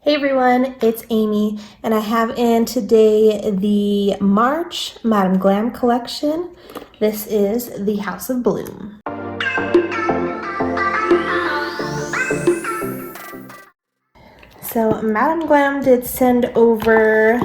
Hey everyone, it's Amy, and I have in today the March Madam Glam collection. This is the House of Bloom. So Madam Glam did send over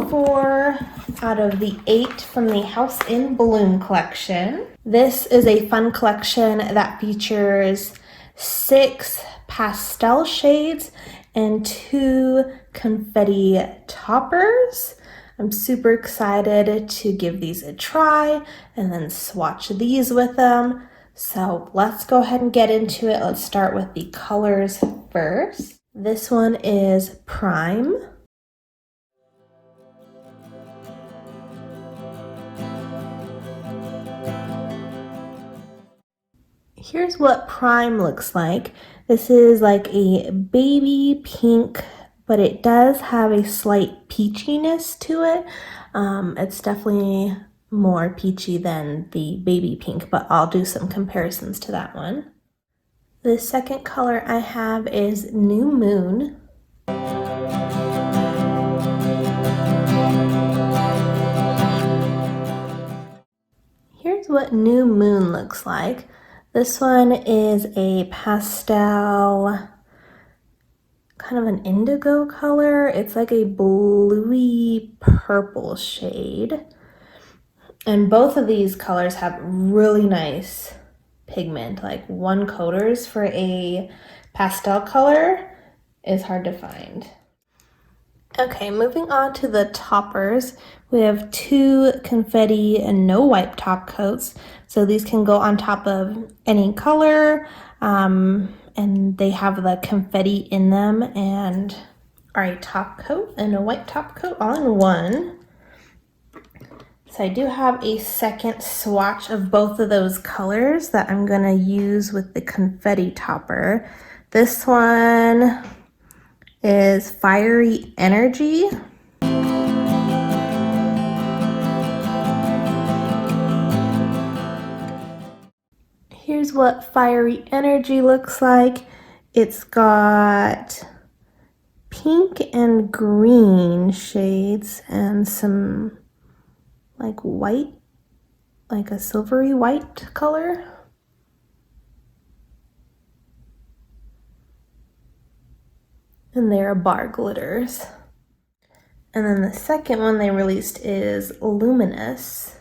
4 out of the 8 from the House in Bloom collection. This is a fun collection that features 6 pastel shades and 2 confetti toppers. I'm super excited to give these a try and then swatch these with them. So let's go ahead and get into it. Let's start with the colors first. This one is Prime. Here's what Prime looks like. This is like a baby pink, but it does have a slight peachiness to it. It's definitely more peachy than the baby pink, but I'll do some comparisons to that one. The second color I have is New Moon. Here's what New Moon looks like. This one is a pastel, kind of an indigo color. It's like a bluey purple shade. And both of these colors have really nice pigment. Like 1-coaters for a pastel color is hard to find. Okay, moving on to the toppers. We have 2 confetti and no wipe top coats. So these can go on top of any color, and they have the confetti in them and are a top coat and a white top coat all in one. So I do have a second swatch of both of those colors that I'm gonna use with the confetti topper. This one is Fiery Energy. Here's what Fiery Energy looks like. It's got pink and green shades and some like white, like a silvery white color. And they're bar glitters. And then the second one they released is Luminous.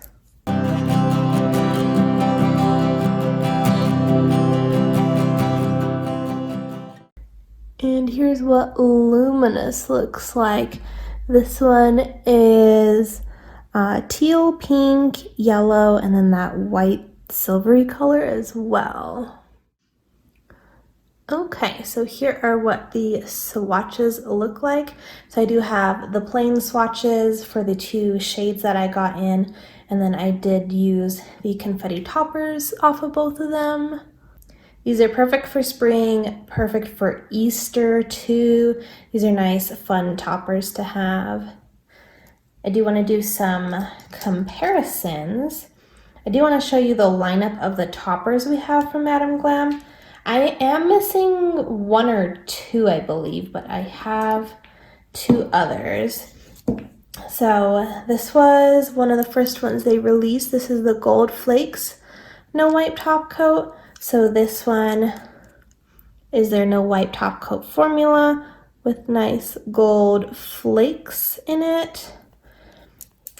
And here's what Luminous looks like. This one is teal, pink, yellow, and then that white silvery color as well. Okay, so here are what the swatches look like. So I do have the plain swatches for the 2 shades that I got in, and then I did use the confetti toppers off of both of them. These are perfect for spring, perfect for Easter too. These are nice, fun toppers to have. I do want to do some comparisons. I do want to show you the lineup of the toppers we have from Madam Glam. I am missing 1 or 2, I believe, but I have 2 others. So this was one of the first ones they released. This is the Gold Flakes No Wipe Top Coat. So this one is their no wipe top coat formula with nice gold flakes in it.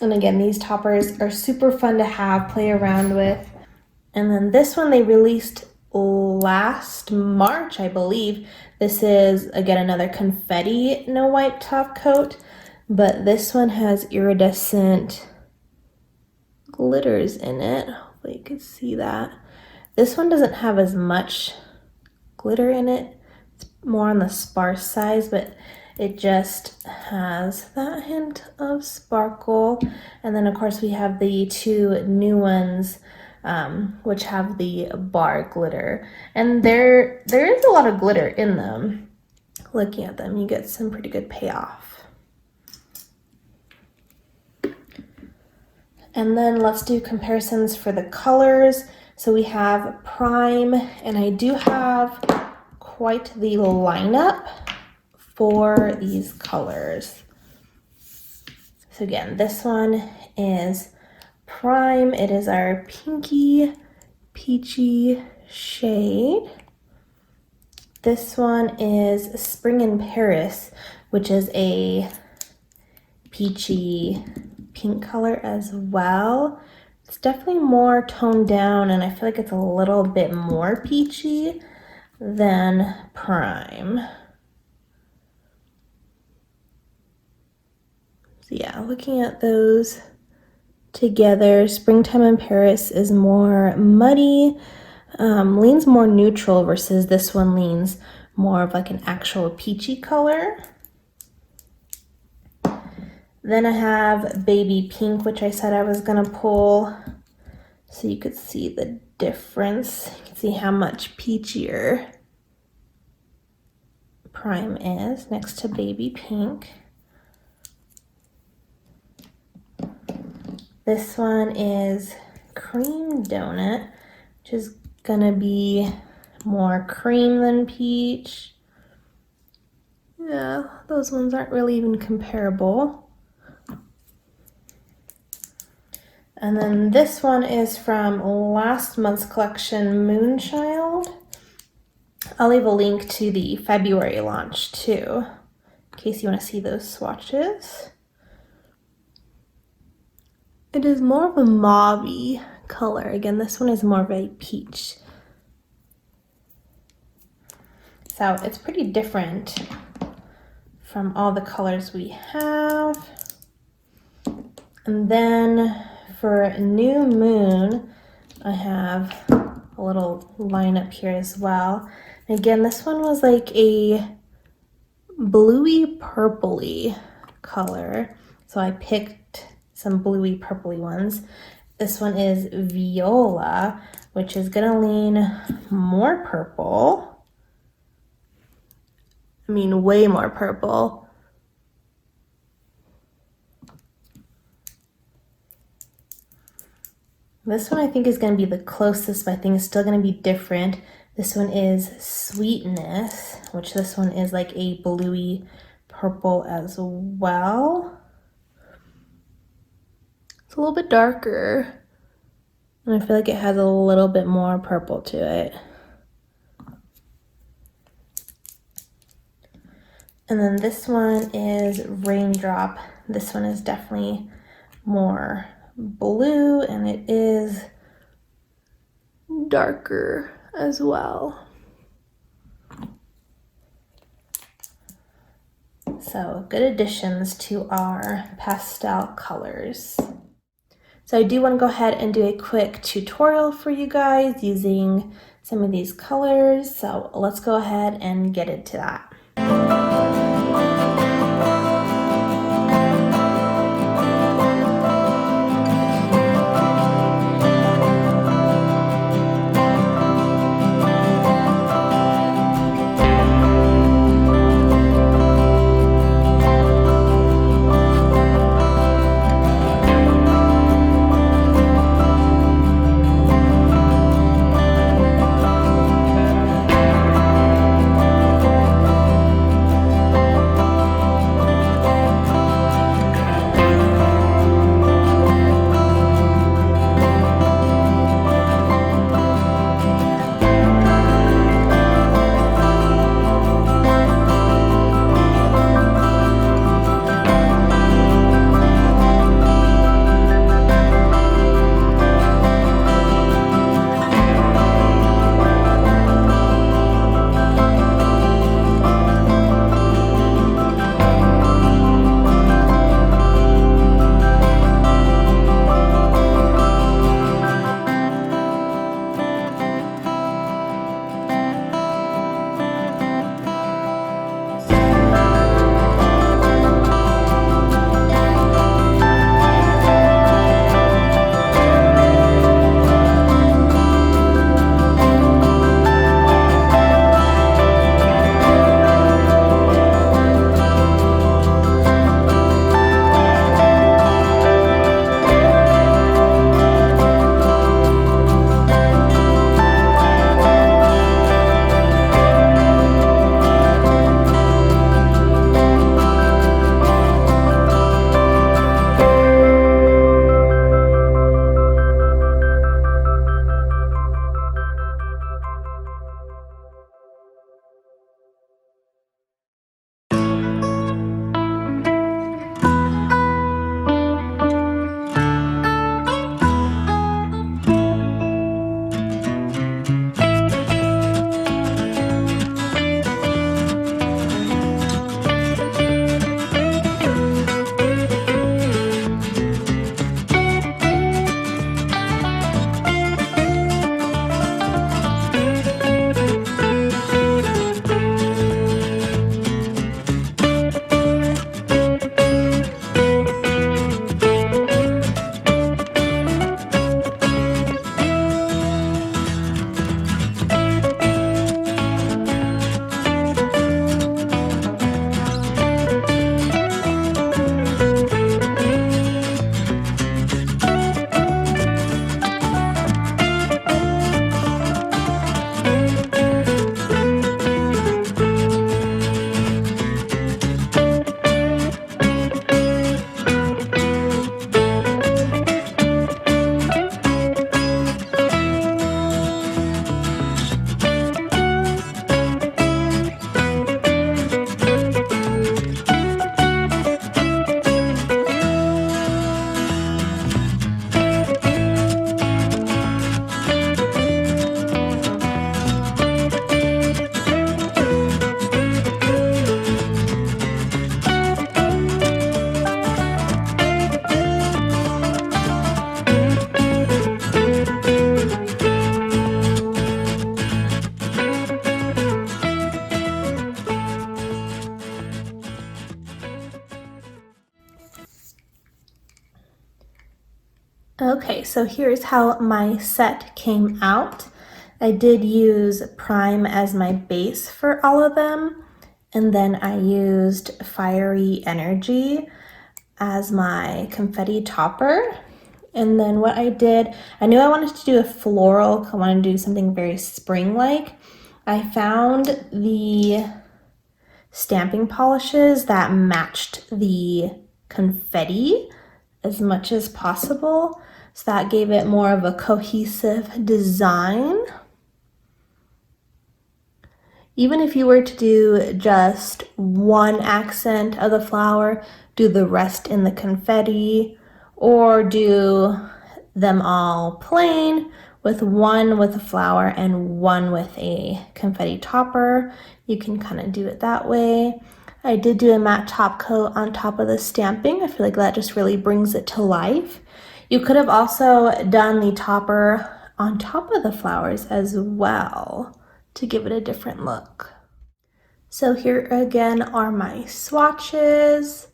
And again, these toppers are super fun to have, play around with. And then this one they released last March, I believe. This is, again, another confetti no wipe top coat, but this one has iridescent glitters in it. Hopefully you can see that. This one doesn't have as much glitter in it. It's more on the sparse size, but it just has that hint of sparkle. And then of course we have the 2 new ones, which have the bar glitter. And there is a lot of glitter in them. Looking at them, you get some pretty good payoff. And then let's do comparisons for the colors. So we have Prime, and I do have quite the lineup for these colors. So again, this one is Prime. It is our pinky peachy shade. This one is Spring in Paris, which is a peachy pink color as well. It's definitely more toned down, and I feel like it's a little bit more peachy than Prime. So yeah, looking at those together, Springtime in Paris is more muddy, leans more neutral, versus this one leans more of like an actual peachy color. Then I have Baby Pink, which I said I was gonna pull so you could see the difference. You can see how much peachier Prime is next to Baby Pink. This one is Cream Donut, which is gonna be more cream than peach. Yeah, those ones aren't really even comparable. And then this one is from last month's collection, Moonchild. I'll leave a link to the February launch too, in case you want to see those swatches. It is more of a mauve-y color. Again, this one is more of a peach. So it's pretty different from all the colors we have. And then for New Moon, I have a little lineup here as well. And again, this one was like a bluey purpley color. So I picked some bluey purpley ones. This one is Viola, which is gonna lean more purple. I mean, way more purple. This one I think is going to be the closest, but I think it's still going to be different. This one is Sweetness, which this one is like a bluey purple as well. It's a little bit darker, and I feel like it has a little bit more purple to it. And then this one is Raindrop. This one is definitely more blue, and it is darker as well. So good additions to our pastel colors. So I do want to go ahead and do a quick tutorial for you guys using some of these colors. So let's go ahead and get into that. Okay, so here's how my set came out. I did use Prime as my base for all of them, and then I used Fiery Energy as my confetti topper. And then what I did, I knew I wanted to do a floral, I wanted to do something very spring-like. I found the stamping polishes that matched the confetti as much as possible. So that gave it more of a cohesive design. Even if you were to do just one accent of the flower, do the rest in the confetti, or do them all plain with one with a flower and one with a confetti topper. You can kind of do it that way. I did do a matte top coat on top of the stamping. I feel like that just really brings it to life. You could have also done the topper on top of the flowers as well to give it a different look. So here again are my swatches.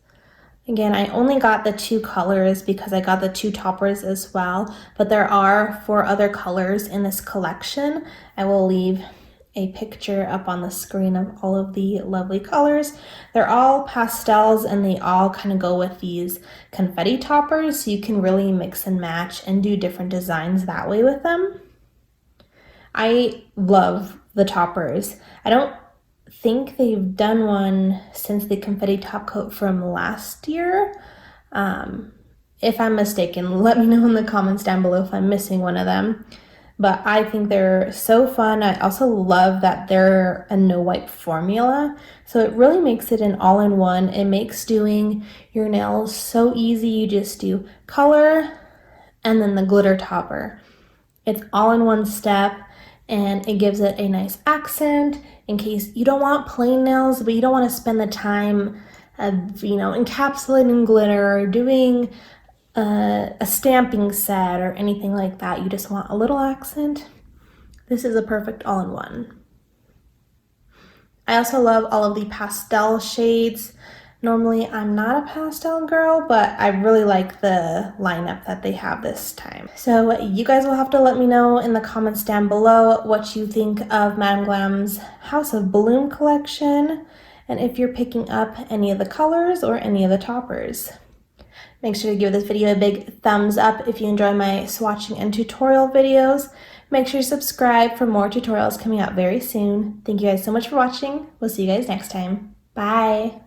Again, I only got the 2 colors because I got the 2 toppers as well, but there are 4 other colors in this collection. I will leave a picture up on the screen of all of the lovely colors. They're all pastels and they all kind of go with these confetti toppers, so you can really mix and match and do different designs that way with them. I love the toppers. I don't think they've done one since the confetti top coat from last year. If I'm mistaken, let me know in the comments down below if I'm missing one of them. But I think they're so fun. I also love that they're a no wipe formula. So it really makes it an all-in-one. It makes doing your nails so easy. You just do color and then the glitter topper. It's all in one step and it gives it a nice accent in case you don't want plain nails, but you don't want to spend the time of, encapsulating glitter or doing a stamping set or anything like that. You just want a little accent. This is a perfect all-in-one. I also love all of the pastel shades. Normally I'm not a pastel girl, but I really like the lineup that they have this time. So you guys will have to let me know in the comments down below what you think of Madam Glam's House of Bloom collection, and if you're picking up any of the colors or any of the toppers. Make sure to give this video a big thumbs up if you enjoy my swatching and tutorial videos. Make sure to subscribe for more tutorials coming out very soon. Thank you guys so much for watching. We'll see you guys next time. Bye!